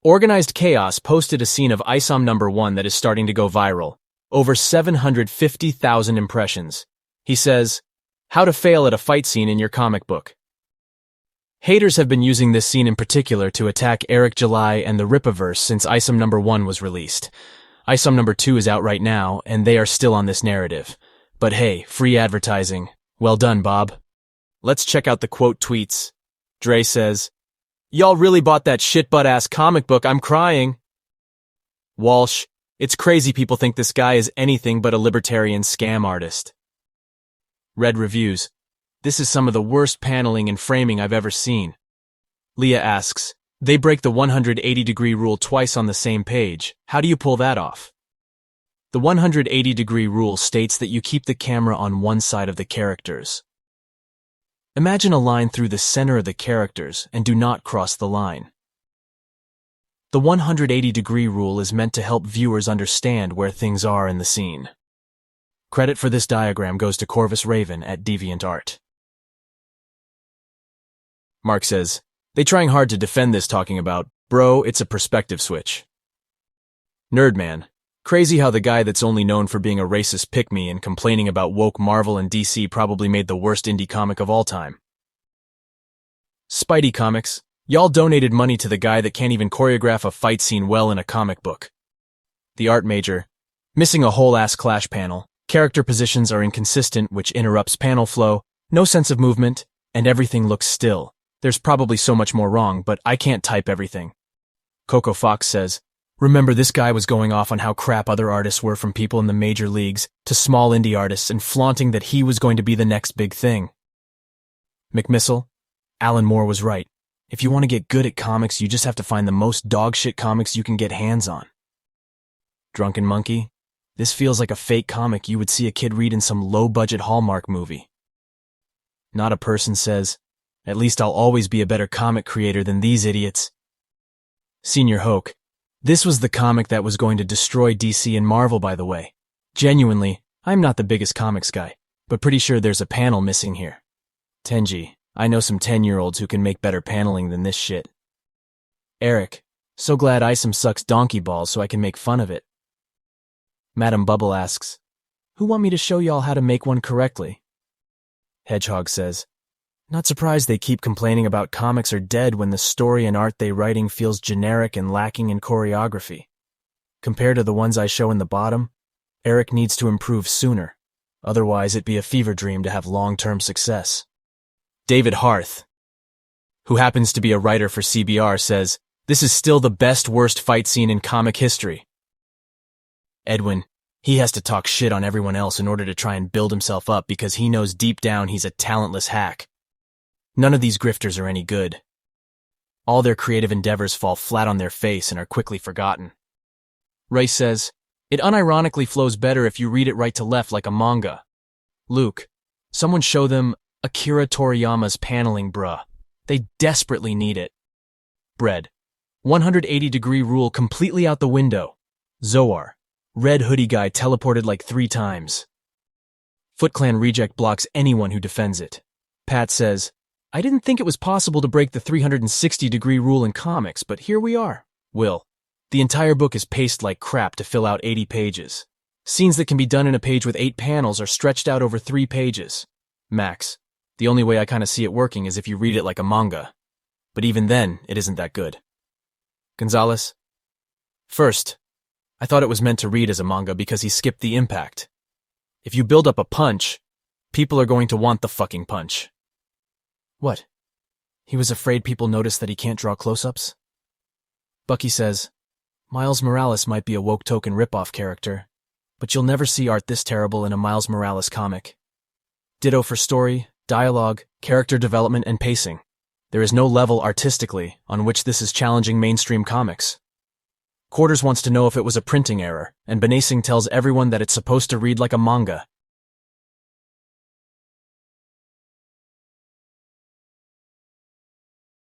Organized Chaos posted a scene of Isom #1 that is starting to go viral. Over 750,000 impressions. He says, "How to fail at a fight scene in your comic book." Haters have been using this scene in particular to attack Eric July and the Rippaverse since Isom #1 was released. Isom #2 is out right now, and they are still on this narrative. But hey, free advertising. Well done, Bob. Let's check out the quote tweets. Dre says, "Y'all really bought that shit-butt-ass comic book, I'm crying." Walsh, "It's crazy people think this guy is anything but a libertarian scam artist." Red reviews, "This is some of the worst paneling and framing I've ever seen." Leah asks, "They break the 180-degree rule twice on the same page. How do you pull that off?" The 180-degree rule states that you keep the camera on one side of the characters. Imagine a line through the center of the characters and do not cross the line. The 180-degree rule is meant to help viewers understand where things are in the scene. Credit for this diagram goes to Corvus Raven at DeviantArt. Mark says, "They trying hard to defend this talking about, bro, it's a perspective switch." Nerdman, "Crazy how the guy that's only known for being a racist pick-me and complaining about woke Marvel and DC probably made the worst indie comic of all time." Spidey Comics, "Y'all donated money to the guy that can't even choreograph a fight scene well in a comic book." The Art Major, "Missing a whole-ass Clash panel. Character positions are inconsistent, which interrupts panel flow, no sense of movement, and everything looks still. There's probably so much more wrong, but I can't type everything." Coco Fox says, "Remember this guy was going off on how crap other artists were from people in the major leagues to small indie artists and flaunting that he was going to be the next big thing." McMissile, "Alan Moore was right. If you want to get good at comics, you just have to find the most dogshit comics you can get hands on." Drunken Monkey, "This feels like a fake comic you would see a kid read in some low-budget Hallmark movie." Not a Person says, "At least I'll always be a better comic creator than these idiots." Senior Hoke, "This was the comic that was going to destroy DC and Marvel, by the way. Genuinely, I'm not the biggest comics guy, but pretty sure there's a panel missing here." Tenji, "I know some 10-year-olds who can make better paneling than this shit." Eric, "So glad Isom sucks donkey balls so I can make fun of it." Madam Bubble asks, "Who want me to show y'all how to make one correctly?" Hedgehog says, "Not surprised they keep complaining about comics are dead when the story and art they writing feels generic and lacking in choreography. Compared to the ones I show in the bottom, Eric needs to improve sooner. Otherwise it'd be a fever dream to have long-term success." David Harth, who happens to be a writer for CBR, says, "This is still the best worst fight scene in comic history." Edwin, "He has to talk shit on everyone else in order to try and build himself up because he knows deep down he's a talentless hack. None of these grifters are any good. All their creative endeavors fall flat on their face and are quickly forgotten." Ray says, "It unironically flows better if you read it right to left like a manga." Luke, "Someone show them Akira Toriyama's paneling, bruh. They desperately need it." Bread, 180-degree rule completely out the window." Zoar, "Red hoodie guy teleported like 3 times. FootClan Reject blocks anyone who defends it." Pat says, "I didn't think it was possible to break the 360-degree rule in comics, but here we are." Will, "The entire book is paced like crap to fill out 80 pages. Scenes that can be done in a page with 8 panels are stretched out over 3 pages. Max, "The only way I kinda see it working is if you read it like a manga. But even then, it isn't that good." Gonzalez, "First, I thought it was meant to read as a manga because he skipped the impact. If you build up a punch, people are going to want the fucking punch." What? He was afraid people notice that he can't draw close-ups? Bucky says, "Miles Morales might be a woke token ripoff character, but you'll never see art this terrible in a Miles Morales comic. Ditto for story, dialogue, character development, and pacing. There is no level artistically on which this is challenging mainstream comics." Quarters wants to know if it was a printing error, and Benasing tells everyone that it's supposed to read like a manga.